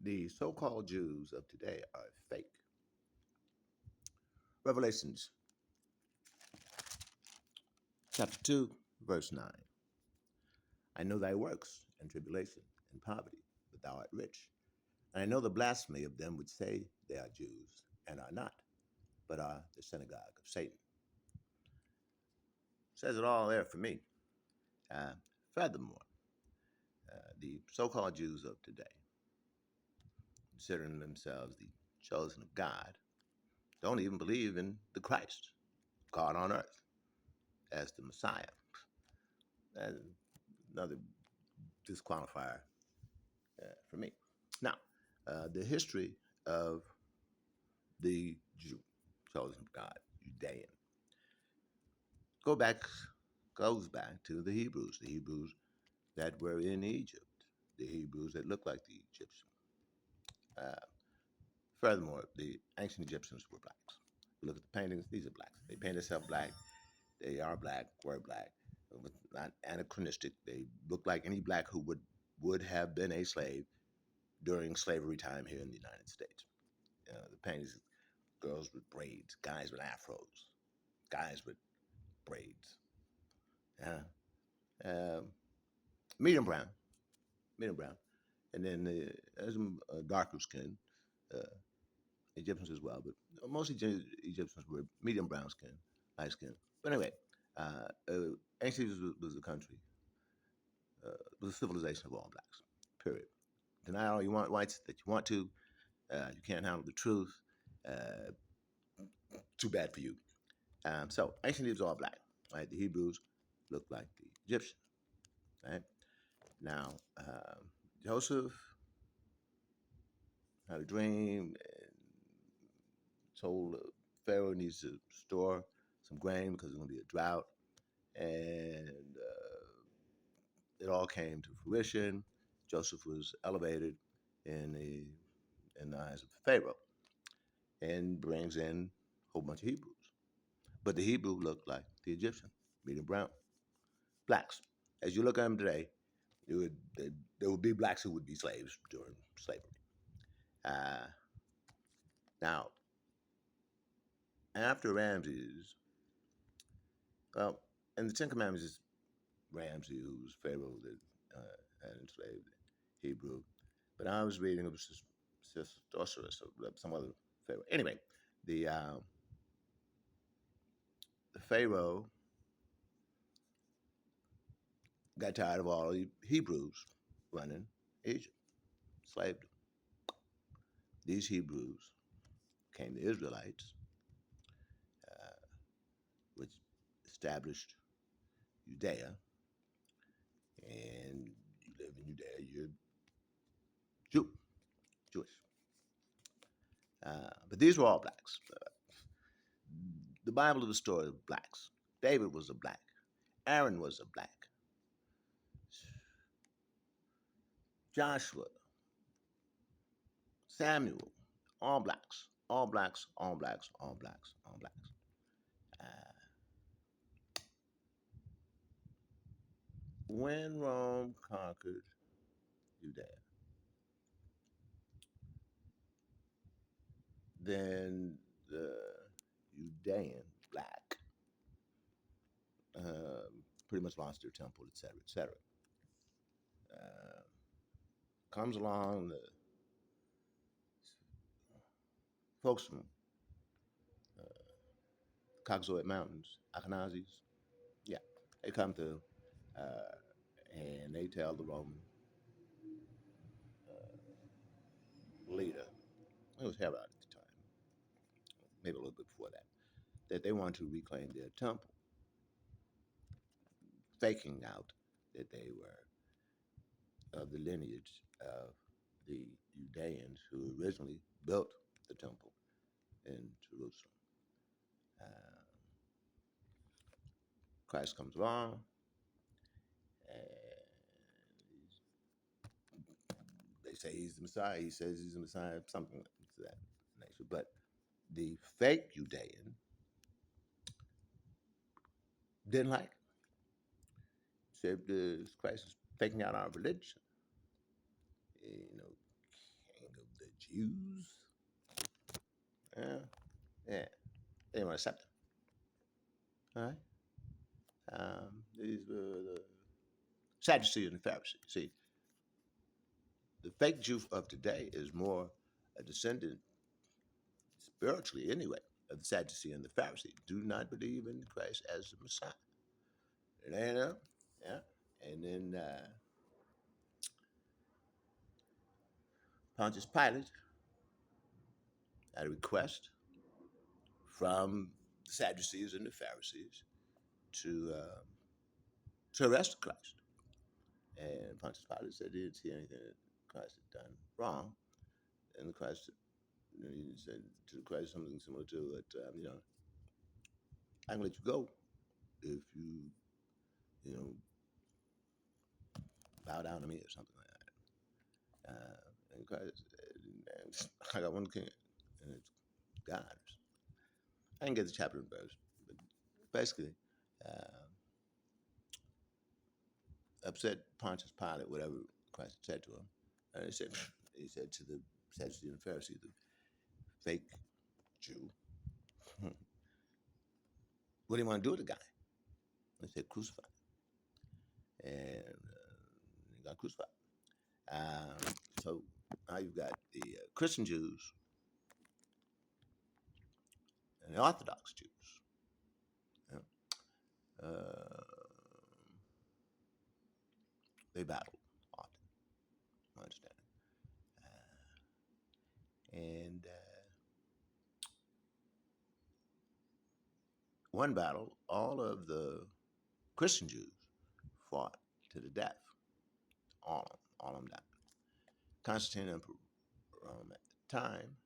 The so called Jews of today are fake. Revelations chapter 2, verse 9. I know thy works and tribulation and poverty, but thou art rich. And I know the blasphemy of them which say they are Jews and are not, but are the synagogue of Satan. Says it all there for me. Uh, Furthermore, the so called Jews of today, considering themselves the chosen of God, don't even believe in the Christ, God on earth, as the Messiah. That's another disqualifier for me. Now, the history of the Jew, chosen of God, Judean, go back goes back to the Hebrews that were in Egypt, the Hebrews that looked like the Egyptians. Uh, Furthermore, the ancient Egyptians were blacks. You look at the paintings; these are blacks. They paint themselves black. They are black. Were black. It was not anachronistic. They look like any black who would have been a slave during slavery time here in the United States. The paintings, girls with braids, guys with afros, guys with braids. Yeah. Um, Medium brown, medium brown, and then there's some darker skin uh, Egyptians as well, but most Egyptians were medium brown skin, light skin. But anyway, ancient Egypt was a country, was a civilization of all blacks. Period. Deny all you want whites that you want to. You can't handle the truth. Uh, Too bad for you. So ancient Egypt was all black. Right? The Hebrews looked like the Egyptians. Right? Now, Joseph had a dream and told Pharaoh needs to store some grain because there's going to be a drought. And it all came to fruition. Joseph was elevated in the eyes of Pharaoh and brings in a whole bunch of Hebrews. But the Hebrew looked like the Egyptian, medium brown, blacks. As you look at them today, there would be blacks who would be slaves during slavery. Uh, Now, after Ramses, well, in the Ten Commandments is Ramses, who was Pharaoh that had enslaved Hebrew. But I was reading, it was Sorceress or some other Pharaoh. Anyway, the, uh, the Pharaoh got tired of all the Hebrews running Egypt, enslaved them. These Hebrews became the Israelites, uh, which established Judea. And you live in Judea, you're Jew, Jewish. But these were all blacks. The Bible is the story of blacks. David was a black. Aaron was a black. Joshua, Samuel, all blacks, all blacks, all blacks, all blacks, all blacks. Uh, when Rome conquered Judea, then the Judean black pretty much lost their temple, etc., etc. Uh, Comes along the folks from Caucasoid Mountains, Ashkenazis. Yeah, they come through and they tell the Roman leader, it was Herod at the time, maybe a little bit before that they want to reclaim their temple, faking out that they were of the lineage of the Judeans who originally built the temple in Jerusalem. Uh, Christ comes along, and they say he's the Messiah. He says he's the Messiah, something to that nature. But the fake Judean didn't like it. Said Christ is faking out our religion. You know, King of Jews. Yeah, yeah. They didn't want to accept them. All right. These were the Sadducees and the Pharisees. See, the fake Jew of today is more a descendant, spiritually anyway, of the Sadducee and the Pharisee. Do not believe in Christ as the Messiah. It ain't up. Yeah. And then Pontius Pilate had a request from the Sadducees and the Pharisees to arrest Christ. And Pontius Pilate said he didn't see anything that Christ had done wrong. And Christ, he said to Christ something similar to it, I can let you go if you bow down to me or something like that. And Christ said, I got one king, and it's God. I didn't get the chapter and verse, but basically, uh, upset Pontius Pilate, whatever Christ said to him. And he said to the Sadducees and Pharisees, the fake Jew, what do you want to do with the guy? They said, crucify. And he got crucified. So now you've got the Christian Jews and the Orthodox Jews. Yeah. They battle often, my understanding. And one battle, all of the Christian Jews fought to the death. All of them died. Constantine Emperor Rome at the time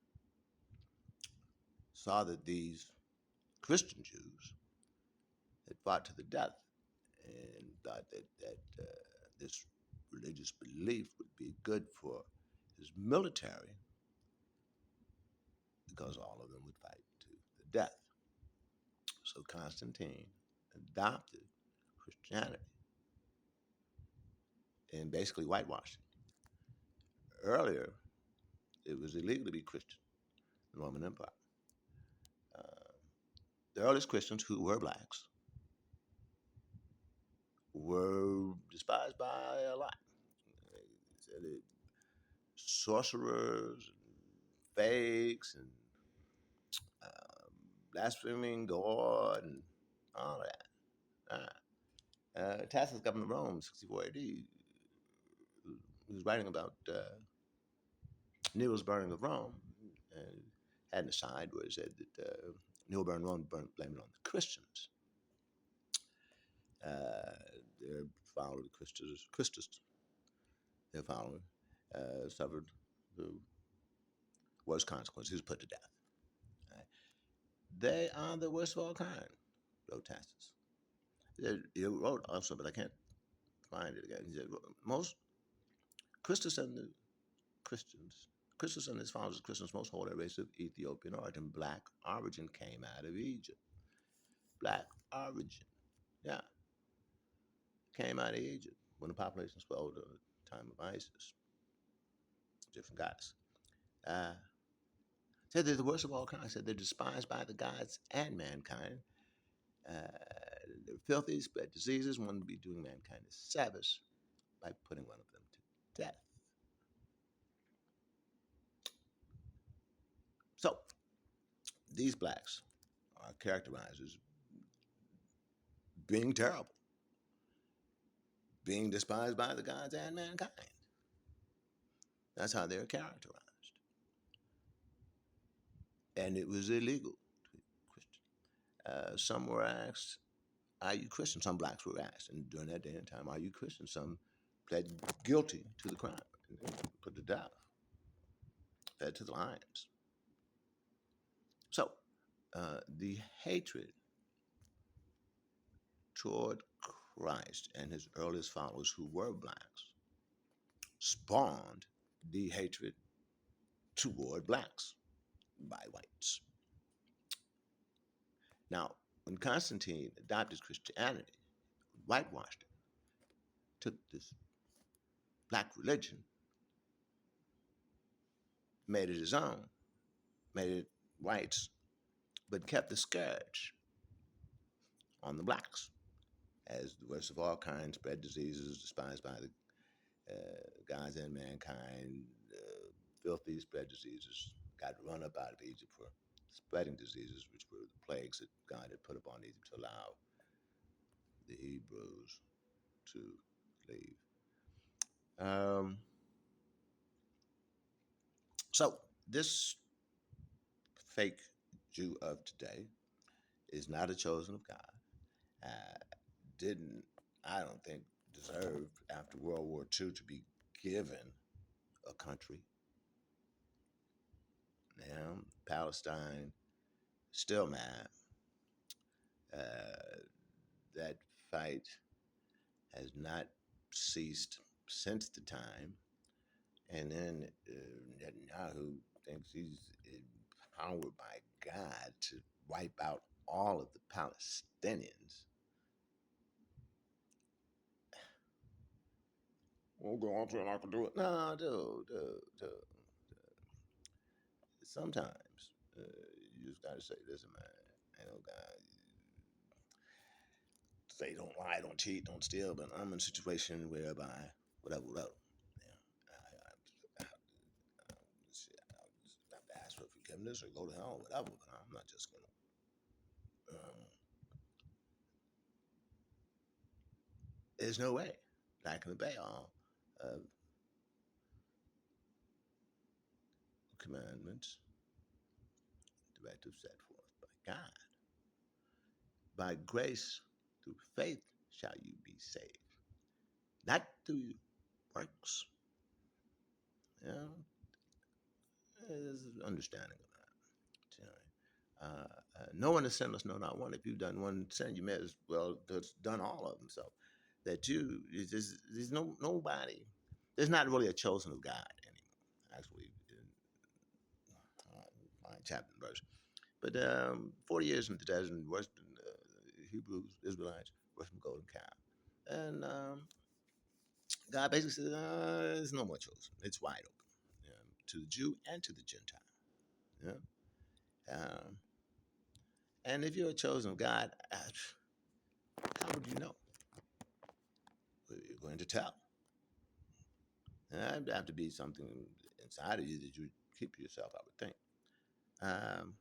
saw that these Christian Jews had fought to the death and thought that this religious belief would be good for his military because all of them would fight to the death. So Constantine adopted Christianity and basically whitewashed it. Earlier, it was illegal to be Christian in the Roman Empire. Uh, the earliest Christians who were blacks were despised by a lot. They said sorcerers, and fakes, and blaspheming God, and all that. Tacitus, governor of Rome, 64 AD, he was writing about Nero's burning of Rome, and had an aside where he said that Nero burned Rome, blamed it on the Christians. Their follower, Christus, their follower, suffered the worst consequences. He was put to death. Right? They are the worst of all kind, wrote Tacitus. He wrote also, but I can't find it again. He said, most Christus and the Christians, Christus and his followers, Christians, most hold a race of Ethiopian origin. Black origin came out of Egypt. Black origin, yeah, came out of Egypt when the population swelled at the time of Isis. Different guys. Said they're the worst of all kinds. Said they're despised by the gods and mankind. They're filthy, spread diseases. One would be doing mankind a service by putting one of them to death. So these blacks are characterized as being terrible, being despised by the gods and mankind. That's how they're characterized. And it was illegal to be Christian. Some were asked, are you Christian? Some blacks were asked, and during that day and time, are you Christian? Some pled guilty to the crime and put to death, fed to the lions. So the hatred toward Christ and his earliest followers who were blacks spawned the hatred toward blacks by whites. Now, when Constantine adopted Christianity, whitewashed it, took this black religion, made it his own, made it whites, but kept the scourge on the blacks as the worst of all kinds, spread diseases despised by the gods and mankind, filthy spread diseases, got run up out of Egypt for spreading diseases, which were the plagues that God had put upon Egypt to allow the Hebrews to leave. Um, so this fake Jew of today is not a chosen of God. Uh, didn't, I don't think, deserved after World War II to be given a country. Now, Palestine still mad. Uh, that fight has not ceased since the time. And then Netanyahu thinks he's empowered by God to wipe out all of the Palestinians. We'll go on to it. I can do it. No, dude. Sometimes you just got to say, listen, man, I know God say don't lie, don't cheat, don't steal, but I'm in a situation whereby whatever. Yeah, I have to ask for forgiveness or go to hell, whatever. But I'm not just gonna. There's no way that I can obey all commandments, directives set forth by God. By grace, through faith, shall you be saved, not through works. You know, there's an understanding of that. You know. No one has sinned us, no, not one. If you've done one sin, you may as well have done all of them. So that there's nobody, there's not really a chosen of God anymore. Actually, find chapter and verse. But 40 years in the desert, worshiping Hebrews, Israelites, worshiping golden calf. And God basically said, there's no more chosen. It's wide open to the Jew and to the Gentile. Yeah? And if you're a chosen of God, how would you know? Well, you're going to tell. And it'd have to be something inside of you that you keep yourself, I would think. Um,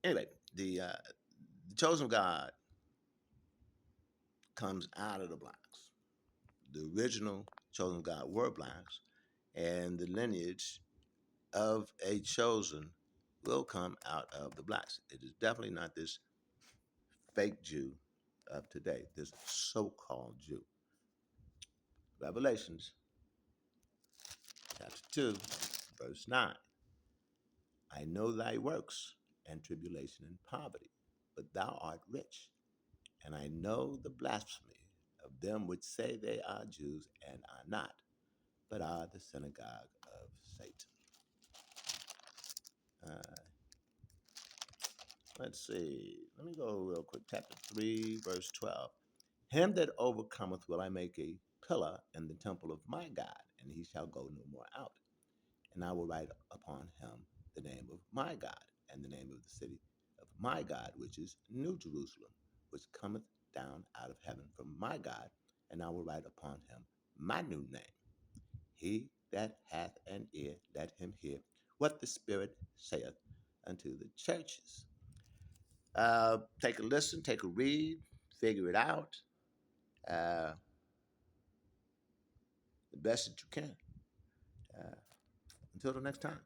anyway, the chosen of God comes out of the blacks. The original chosen of God were blacks, and the lineage of a chosen will come out of the blacks. It is definitely not this fake Jew of today, this so-called Jew. Revelations chapter 2, verse 9. I know thy works and tribulation and poverty, but thou art rich. And I know the blasphemy of them which say they are Jews and are not, but are the synagogue of Satan. Uh, let's see. Let me go real quick. Chapter 3, verse 12. Him that overcometh will I make a pillar in the temple of my God, and he shall go no more out. And I will write upon him the name of my God, and the name of the city of my God, which is New Jerusalem, which cometh down out of heaven from my God, and I will write upon him my new name. He that hath an ear, let him hear what the Spirit saith unto the churches. Take a listen, take a read, figure it out uh, the best that you can. Uh, until the next time.